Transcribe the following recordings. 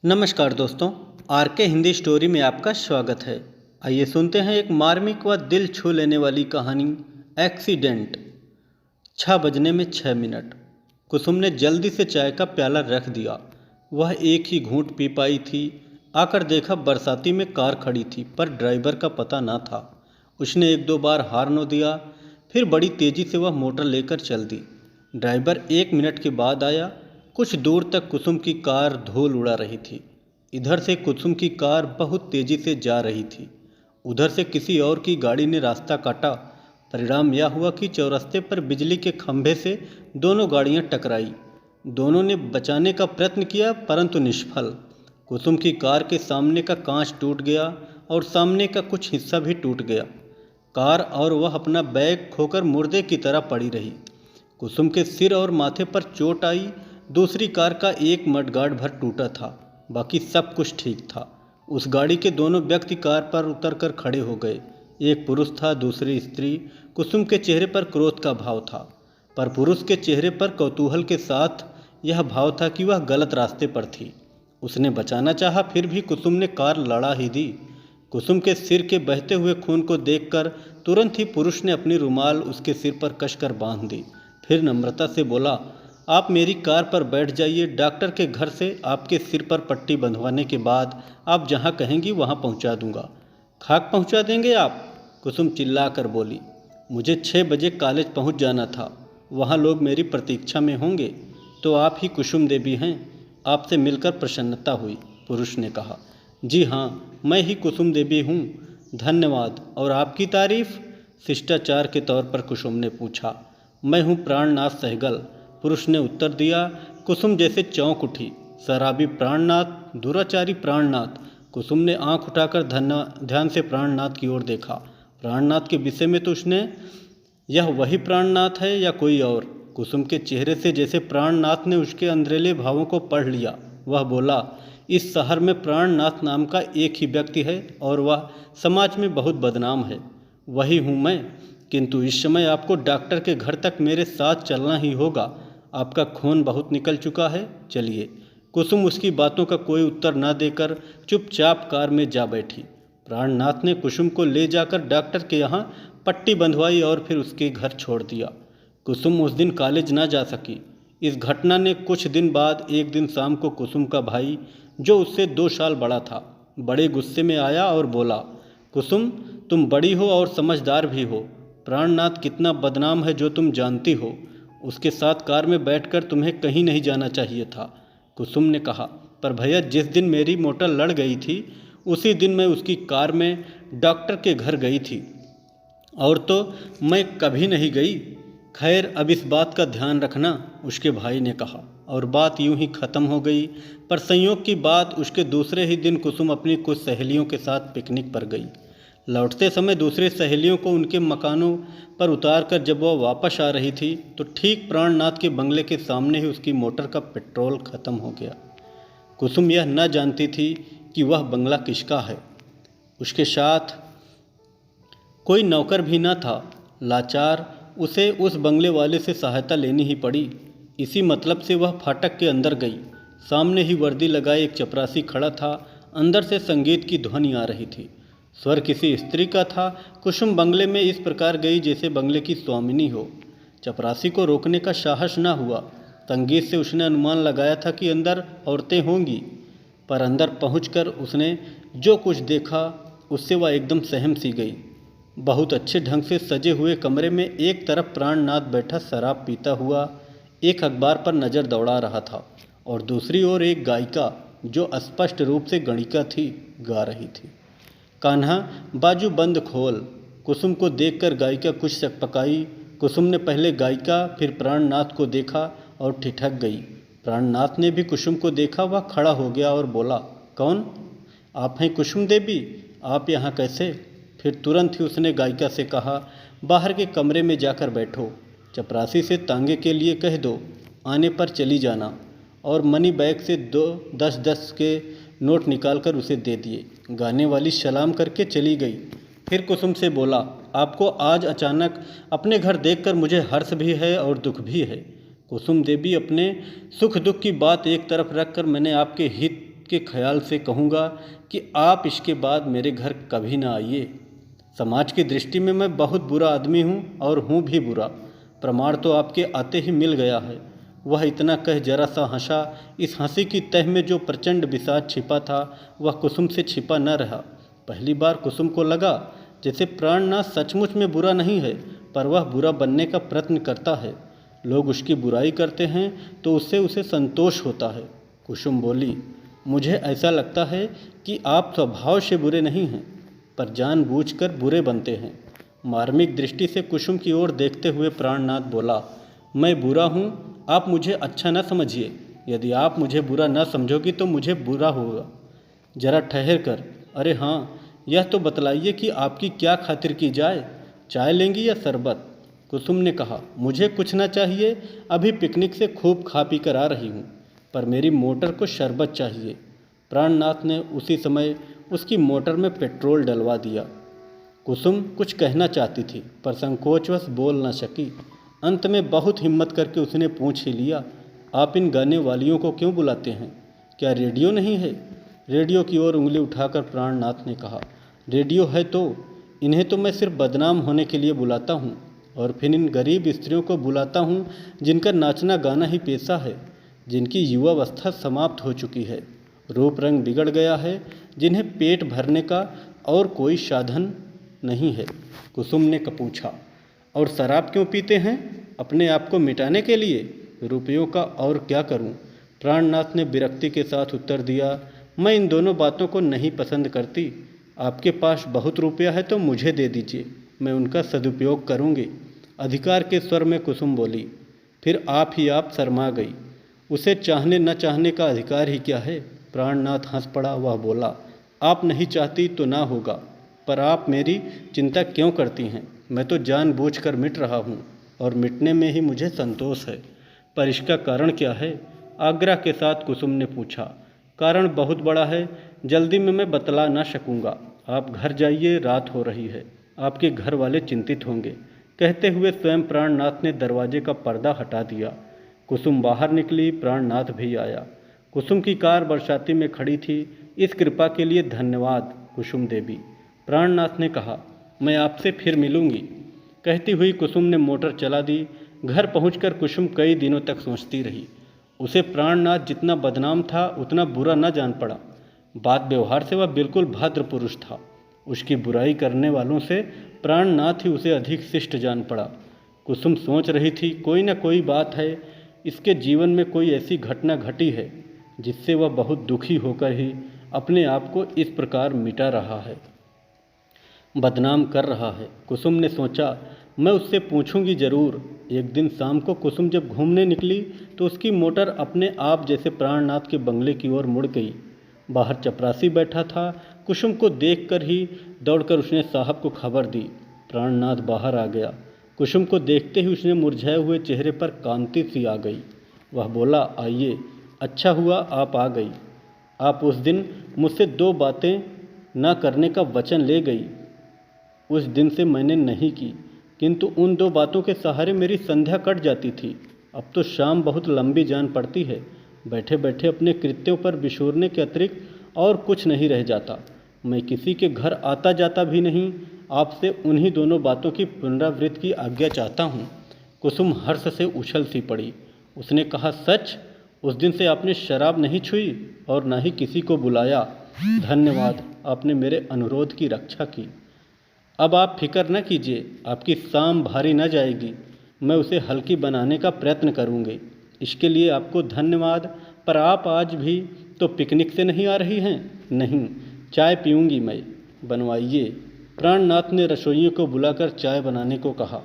नमस्कार दोस्तों, आर के हिंदी स्टोरी में आपका स्वागत है। आइए सुनते हैं एक मार्मिक व दिल छू लेने वाली कहानी, एक्सीडेंट। 6 बजने में 6 मिनट। कुसुम ने जल्दी से चाय का प्याला रख दिया। वह एक ही घूंट पी पाई थी। आकर देखा बरसाती में कार खड़ी थी, पर ड्राइवर का पता ना था। उसने एक दो बार हॉर्न दिया, फिर बड़ी तेज़ी से वह मोटर लेकर चल दी। ड्राइवर 1 मिनट के बाद आया। कुछ दूर तक कुसुम की कार धूल उड़ा रही थी। इधर से कुसुम की कार बहुत तेजी से जा रही थी, उधर से किसी और की गाड़ी ने रास्ता काटा। परिणाम यह हुआ कि चौरस्ते पर बिजली के खंभे से दोनों गाड़ियां टकराई। दोनों ने बचाने का प्रयत्न किया, परंतु निष्फल। कुसुम की कार के सामने का कांच टूट गया और सामने का कुछ हिस्सा भी टूट गया। कार और वह अपना बैग खोकर मुर्दे की तरह पड़ी रही। कुसुम के सिर और माथे पर चोट आई। दूसरी कार का एक मडगार्ड भर टूटा था, बाकी सब कुछ ठीक था। उस गाड़ी के दोनों व्यक्ति कार पर उतरकर खड़े हो गए। एक पुरुष था, दूसरी स्त्री। कुसुम के चेहरे पर क्रोध का भाव था, पर पुरुष के चेहरे पर कौतूहल के साथ यह भाव था कि वह गलत रास्ते पर थी। उसने बचाना चाहा, फिर भी कुसुम ने कार लड़ा ही दी। कुसुम के सिर के बहते हुए खून को देखकर तुरंत ही पुरुष ने अपनी रुमाल उसके सिर पर कसकर बांध दी। फिर नम्रता से बोला, आप मेरी कार पर बैठ जाइए। डॉक्टर के घर से आपके सिर पर पट्टी बंधवाने के बाद आप जहाँ कहेंगी वहाँ पहुँचा दूंगा। खाक पहुँचा देंगे आप? कुसुम चिल्लाकर बोली। मुझे 6 बजे कॉलेज पहुँच जाना था, वहाँ लोग मेरी प्रतीक्षा में होंगे। तो आप ही कुसुम देवी हैं? आपसे मिलकर प्रसन्नता हुई, पुरुष ने कहा। जी हाँ, मैं ही कुसुम देवी हूँ। धन्यवाद। और आपकी तारीफ? शिष्टाचार के तौर पर कुसुम ने पूछा। मैं हूँ प्राणनाथ सहगल, पुरुष ने उत्तर दिया। कुसुम जैसे चौंक उठी। शराबी प्राणनाथ, दुराचारी प्राणनाथ। कुसुम ने आंख उठाकर ध्यान से प्राणनाथ की ओर देखा। प्राणनाथ के विषय में तो उसने, यह वही प्राणनाथ है या कोई और? कुसुम के चेहरे से जैसे प्राणनाथ ने उसके अंदरेले भावों को पढ़ लिया। वह बोला, इस शहर में प्राणनाथ नाम का एक ही व्यक्ति है और वह समाज में बहुत बदनाम है। वही हूँ मैं, किंतु इस समय आपको डॉक्टर के घर तक मेरे साथ चलना ही होगा। आपका खून बहुत निकल चुका है, चलिए। कुसुम उसकी बातों का कोई उत्तर न देकर चुपचाप कार में जा बैठी। प्राणनाथ ने कुसुम को ले जाकर डॉक्टर के यहाँ पट्टी बंधवाई और फिर उसके घर छोड़ दिया। कुसुम उस दिन कॉलेज न जा सकी। इस घटना ने कुछ दिन बाद एक दिन शाम को कुसुम का भाई, जो उससे 2 साल बड़ा था, बड़े गुस्से में आया और बोला, कुसुम, तुम बड़ी हो और समझदार भी हो। प्राणनाथ कितना बदनाम है जो तुम जानती हो। उसके साथ कार में बैठकर तुम्हें कहीं नहीं जाना चाहिए था। कुसुम ने कहा, पर भैया, जिस दिन मेरी मोटर लड़ गई थी उसी दिन मैं उसकी कार में डॉक्टर के घर गई थी, और तो मैं कभी नहीं गई। खैर, अब इस बात का ध्यान रखना, उसके भाई ने कहा, और बात यूं ही ख़त्म हो गई। पर संयोग की बात, उसके दूसरे ही दिन कुसुम अपनी कुछ सहेलियों के साथ पिकनिक पर गई। लौटते समय दूसरी सहेलियों को उनके मकानों पर उतारकर जब वह वापस आ रही थी तो ठीक प्राणनाथ के बंगले के सामने ही उसकी मोटर का पेट्रोल खत्म हो गया। कुसुम यह न जानती थी कि वह बंगला किसका है। उसके साथ कोई नौकर भी न था। लाचार उसे उस बंगले वाले से सहायता लेनी ही पड़ी। इसी मतलब से वह फाटक के अंदर गई। सामने ही वर्दी लगाए एक चपरासी खड़ा था। अंदर से संगीत की ध्वनि आ रही थी। स्वर किसी स्त्री का था। कुसुम बंगले में इस प्रकार गई जैसे बंगले की स्वामिनी हो। चपरासी को रोकने का साहस न हुआ। संगीत से उसने अनुमान लगाया था कि अंदर औरतें होंगी, पर अंदर पहुंचकर उसने जो कुछ देखा उससे वह एकदम सहम सी गई। बहुत अच्छे ढंग से सजे हुए कमरे में एक तरफ प्राणनाथ बैठा शराब पीता हुआ एक अखबार पर नज़र दौड़ा रहा था, और दूसरी ओर एक गायिका, जो स्पष्ट रूप से गणिका थी, गा रही थी। कान्हा, बाजू बंद खोल। कुसुम को देखकर गायिका कुछ सकपकाई। कुसुम ने पहले गायिका फिर प्राणनाथ को देखा और ठिठक गई। प्राणनाथ ने भी कुसुम को देखा। वह खड़ा हो गया और बोला, कौन? आप हैं कुसुम देवी? आप यहाँ कैसे? फिर तुरंत ही उसने गायिका से कहा, बाहर के कमरे में जाकर बैठो। चपरासी से तांगे के लिए कह दो, आने पर चली जाना। और मनी बैग से 2 10-10 के नोट निकालकर उसे दे दिए। गाने वाली सलाम करके चली गई। फिर कुसुम से बोला, आपको आज अचानक अपने घर देखकर मुझे हर्ष भी है और दुख भी है। कुसुम देवी, अपने सुख दुख की बात एक तरफ रखकर मैंने आपके हित के ख्याल से कहूँगा कि आप इसके बाद मेरे घर कभी ना आइए। समाज की दृष्टि में मैं बहुत बुरा आदमी हूँ और हूँ भी बुरा। प्रमाण तो आपके आते ही मिल गया है। वह इतना कह जरा सा हंसा। इस हंसी की तह में जो प्रचंड विषाद छिपा था वह कुसुम से छिपा न रहा। पहली बार कुसुम को लगा जैसे प्राणनाथ सचमुच में बुरा नहीं है, पर वह बुरा बनने का प्रयत्न करता है। लोग उसकी बुराई करते हैं तो उससे उसे संतोष होता है। कुसुम बोली, मुझे ऐसा लगता है कि आप स्वभाव से बुरे नहीं हैं, पर जानबूझकर बुरे बनते हैं। मार्मिक दृष्टि से कुसुम की ओर देखते हुए प्राणनाथ बोला, मैं बुरा हूँ, आप मुझे अच्छा न समझिए। यदि आप मुझे बुरा न समझोगी तो मुझे बुरा होगा। जरा ठहर कर, अरे हाँ, यह तो बतलाइए कि आपकी क्या खातिर की जाए, चाय लेंगी या शरबत? कुसुम ने कहा, मुझे कुछ ना चाहिए, अभी पिकनिक से खूब खा पी कर आ रही हूँ, पर मेरी मोटर को शरबत चाहिए। प्राणनाथ ने उसी समय उसकी मोटर में पेट्रोल डलवा दिया। कुसुम कुछ कहना चाहती थी पर संकोचवश बोल न सकी। अंत में बहुत हिम्मत करके उसने पूछ ही लिया, आप इन गाने वालियों को क्यों बुलाते हैं? क्या रेडियो नहीं है? रेडियो की ओर उंगली उठाकर प्राणनाथ ने कहा, रेडियो है तो इन्हें तो मैं सिर्फ बदनाम होने के लिए बुलाता हूँ, और फिर इन गरीब स्त्रियों को बुलाता हूँ जिनका नाचना गाना ही पेशा है, जिनकी युवावस्था समाप्त हो चुकी है, रूप रंग बिगड़ गया है, जिन्हें पेट भरने का और कोई साधन नहीं है। कुसुम ने पूछा, और शराब क्यों पीते हैं? अपने आप को मिटाने के लिए? रुपयों का और क्या करूं? प्राणनाथ ने विरक्ति के साथ उत्तर दिया, मैं इन दोनों बातों को नहीं पसंद करती। आपके पास बहुत रुपया है तो मुझे दे दीजिए, मैं उनका सदुपयोग करूंगी। अधिकार के स्वर में कुसुम बोली। फिर आप ही आप शर्मा गई। उसे चाहने न चाहने का अधिकार ही क्या है? प्राणनाथ हंस पड़ा। वह बोला, आप नहीं चाहती तो ना होगा, पर आप मेरी चिंता क्यों करती हैं? मैं तो जानबूझकर मिट रहा हूँ और मिटने में ही मुझे संतोष है। पर इसका कारण क्या है? आग्रह के साथ कुसुम ने पूछा। कारण बहुत बड़ा है, जल्दी में मैं बतला ना सकूँगा। आप घर जाइए, रात हो रही है, आपके घर वाले चिंतित होंगे। कहते हुए स्वयं प्राणनाथ ने दरवाजे का पर्दा हटा दिया। कुसुम बाहर निकली, प्राणनाथ भी आया। कुसुम की कार बरसाती में खड़ी थी। इस कृपा के लिए धन्यवाद कुसुम देवी। प्राणनाथ ने कहा, मैं आपसे फिर मिलूंगी। कहती हुई कुसुम ने मोटर चला दी। घर पहुंचकर कुसुम कई दिनों तक सोचती रही। उसे प्राणनाथ जितना बदनाम था उतना बुरा न जान पड़ा। बात व्यवहार से वह बिल्कुल भद्र पुरुष था। उसकी बुराई करने वालों से प्राणनाथ ही उसे अधिक शिष्ट जान पड़ा। कुसुम सोच रही थी, कोई न कोई बात है, इसके जीवन में कोई ऐसी घटना घटी है जिससे वह बहुत दुखी होकर ही अपने आप को इस प्रकार मिटा रहा है, बदनाम कर रहा है। कुसुम ने सोचा, मैं उससे पूछूंगी जरूर। एक दिन शाम को कुसुम जब घूमने निकली तो उसकी मोटर अपने आप जैसे प्राणनाथ के बंगले की ओर मुड़ गई। बाहर चपरासी बैठा था। कुसुम को देखकर ही दौड़कर उसने साहब को खबर दी। प्राणनाथ बाहर आ गया। कुसुम को देखते ही उसने मुरझाए हुए चेहरे पर कांति सी आ गई। वह बोला, आइए, अच्छा हुआ आप आ गई। आप उस दिन मुझसे 2 बातें न करने का वचन ले गई। उस दिन से मैंने नहीं की, किंतु उन 2 बातों के सहारे मेरी संध्या कट जाती थी। अब तो शाम बहुत लंबी जान पड़ती है। बैठे बैठे अपने कृत्यों पर बिशोरने के अतिरिक्त और कुछ नहीं रह जाता। मैं किसी के घर आता जाता भी नहीं। आपसे उन्हीं दोनों बातों की पुनरावृत्ति की आज्ञा चाहता हूँ। कुसुम हर्ष से उछल सी पड़ी। उसने कहा, सच? उस दिन से आपने शराब नहीं छुई और न ही किसी को बुलाया। धन्यवाद, आपने मेरे अनुरोध की रक्षा की। अब आप फिक्र न कीजिए, आपकी शाम भारी न जाएगी। मैं उसे हल्की बनाने का प्रयत्न करूँगी। इसके लिए आपको धन्यवाद। पर आप आज भी तो पिकनिक से नहीं आ रही हैं? नहीं, चाय पीऊँगी मैं। बनवाइए। प्राणनाथ ने रसोइयों को बुलाकर चाय बनाने को कहा।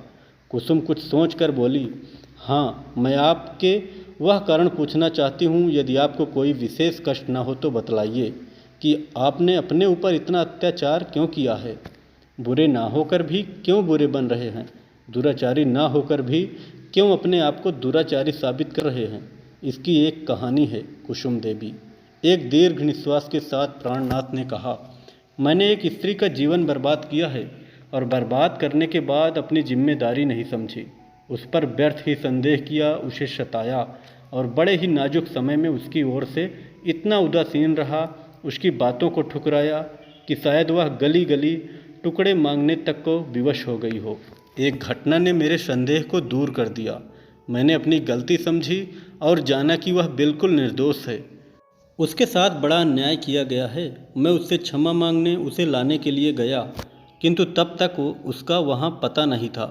कुसुम कुछ सोचकर बोली, हाँ, मैं आपके वह कारण पूछना चाहती हूँ। यदि आपको कोई विशेष कष्ट न हो तो बतलाइए कि आपने अपने ऊपर इतना अत्याचार क्यों किया है? बुरे ना होकर भी क्यों बुरे बन रहे हैं? दुराचारी ना होकर भी क्यों अपने आप को दुराचारी साबित कर रहे हैं? इसकी एक कहानी है कुसुम देवी। एक दीर्घ निश्वास के साथ प्राणनाथ ने कहा, मैंने एक स्त्री का जीवन बर्बाद किया है और बर्बाद करने के बाद अपनी जिम्मेदारी नहीं समझी। उस पर व्यर्थ ही संदेह किया, उसे सताया और बड़े ही नाजुक समय में उसकी ओर से इतना उदासीन रहा, उसकी बातों को ठुकराया कि शायद वह गली गली टुकड़े मांगने तक को विवश हो गई हो। एक घटना ने मेरे संदेह को दूर कर दिया। मैंने अपनी गलती समझी और जाना कि वह बिल्कुल निर्दोष है। उसके साथ बड़ा अन्याय किया गया है। मैं उससे क्षमा मांगने उसे लाने के लिए गया, किंतु तब तक उसका वहाँ पता नहीं था,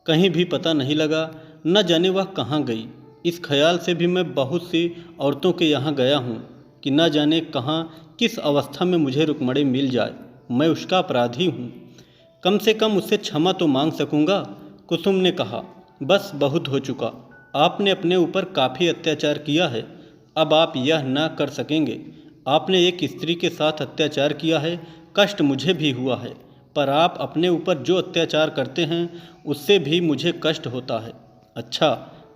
कहीं भी पता नहीं लगा। न जाने वह कहाँ गई। इस ख्याल से भी मैं बहुत सी औरतों के यहाँ गया हूँ कि न जाने कहाँ किस अवस्था में मुझे रुक्मणी मिल जाए। मैं उसका अपराधी हूँ, कम से कम उससे क्षमा तो मांग सकूँगा। कुसुम ने कहा, बस बहुत हो चुका। आपने अपने ऊपर काफ़ी अत्याचार किया है, अब आप यह ना कर सकेंगे। आपने एक स्त्री के साथ अत्याचार किया है, कष्ट मुझे भी हुआ है, पर आप अपने ऊपर जो अत्याचार करते हैं उससे भी मुझे कष्ट होता है। अच्छा,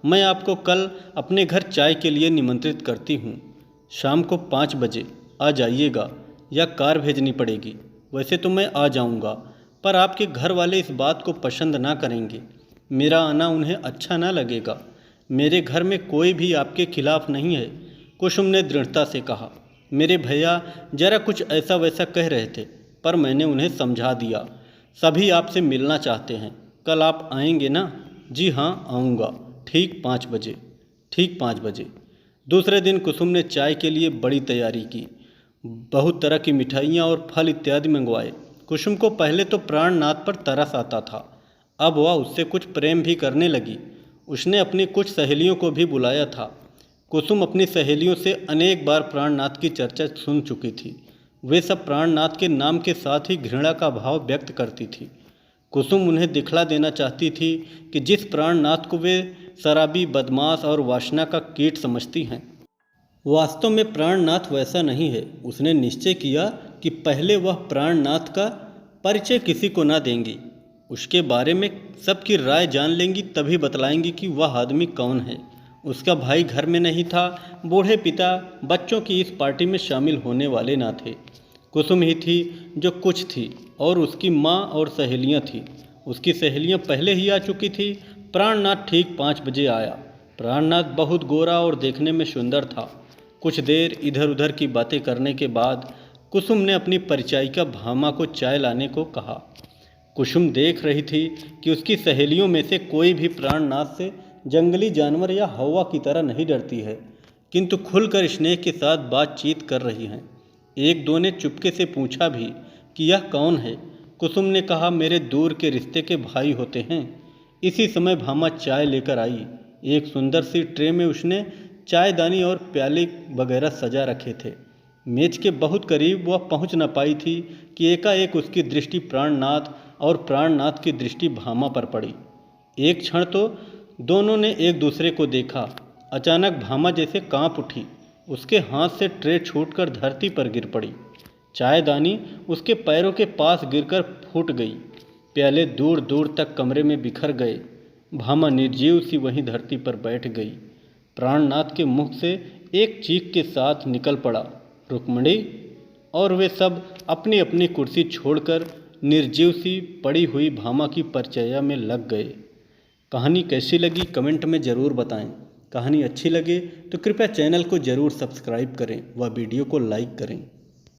मैं आपको कल अपने घर चाय के लिए निमंत्रित करती हूँ। शाम को 5 बजे आ जाइएगा, या कार भेजनी पड़ेगी। वैसे तो मैं आ जाऊँगा, पर आपके घर वाले इस बात को पसंद ना करेंगे। मेरा आना उन्हें अच्छा ना लगेगा। मेरे घर में कोई भी आपके खिलाफ नहीं है, कुसुम ने दृढ़ता से कहा। मेरे भैया जरा कुछ ऐसा वैसा कह रहे थे, पर मैंने उन्हें समझा दिया। सभी आपसे मिलना चाहते हैं। कल आप आएंगे ना? जी हाँ, आऊँगा। ठीक 5 बजे। ठीक 5 बजे। दूसरे दिन कुसुम ने चाय के लिए बड़ी तैयारी की। बहुत तरह की मिठाइयाँ और फल इत्यादि मंगवाए। कुसुम को पहले तो प्राणनाथ पर तरस आता था, अब वह उससे कुछ प्रेम भी करने लगी। उसने अपनी कुछ सहेलियों को भी बुलाया था। कुसुम अपनी सहेलियों से अनेक बार प्राणनाथ की चर्चा सुन चुकी थी। वे सब प्राणनाथ के नाम के साथ ही घृणा का भाव व्यक्त करती थी। कुसुम उन्हें दिखला देना चाहती थी कि जिस प्राणनाथ को वे शराबी, बदमाश और वासना का कीट समझती हैं, वास्तव में प्राणनाथ वैसा नहीं है। उसने निश्चय किया कि पहले वह प्राणनाथ का परिचय किसी को न देंगी। उसके बारे में सबकी राय जान लेंगी, तभी बतलाएंगी कि वह आदमी कौन है। उसका भाई घर में नहीं था, बूढ़े पिता बच्चों की इस पार्टी में शामिल होने वाले ना थे। कुसुम ही थी जो कुछ थी, और उसकी माँ और सहेलियाँ थीं। उसकी सहेलियाँ पहले ही आ चुकी थी। प्राणनाथ ठीक 5 बजे आया। प्राणनाथ बहुत गोरा और देखने में सुंदर था। कुछ देर इधर उधर की बातें करने के बाद कुसुम ने अपनी परिचायिका भामा को चाय लाने को कहा। कुसुम देख रही थी कि उसकी सहेलियों में से कोई भी प्राणनाथ से जंगली जानवर या हवा की तरह नहीं डरती है, किंतु खुलकर स्नेह के साथ बातचीत कर रही हैं। एक दो ने चुपके से पूछा भी कि यह कौन है। कुसुम ने कहा, मेरे दूर के रिश्ते के भाई होते हैं। इसी समय भामा चाय लेकर आई। एक सुंदर सी ट्रे में उसने चायदानी और प्याले वगैरह सजा रखे थे। मेज के बहुत करीब वह पहुंच न पाई थी कि एकाएक उसकी दृष्टि प्राणनाथ और प्राणनाथ की दृष्टि भामा पर पड़ी। एक क्षण तो दोनों ने एक दूसरे को देखा। अचानक भामा जैसे कांप उठी। उसके हाथ से ट्रे छूटकर धरती पर गिर पड़ी। चायदानी उसके पैरों के पास गिरकर फूट गई। प्याले दूर दूर तक कमरे में बिखर गए। भामा निर्जीव सी वहीं धरती पर बैठ गई। प्राणनाथ के मुख से एक चीख के साथ निकल पड़ा, रुक्मणी। और वे सब अपनी अपनी कुर्सी छोड़कर निर्जीव सी पड़ी हुई भामा की परिचर्या में लग गए। कहानी कैसी लगी कमेंट में ज़रूर बताएं। कहानी अच्छी लगे तो कृपया चैनल को ज़रूर सब्सक्राइब करें व वीडियो को लाइक करें।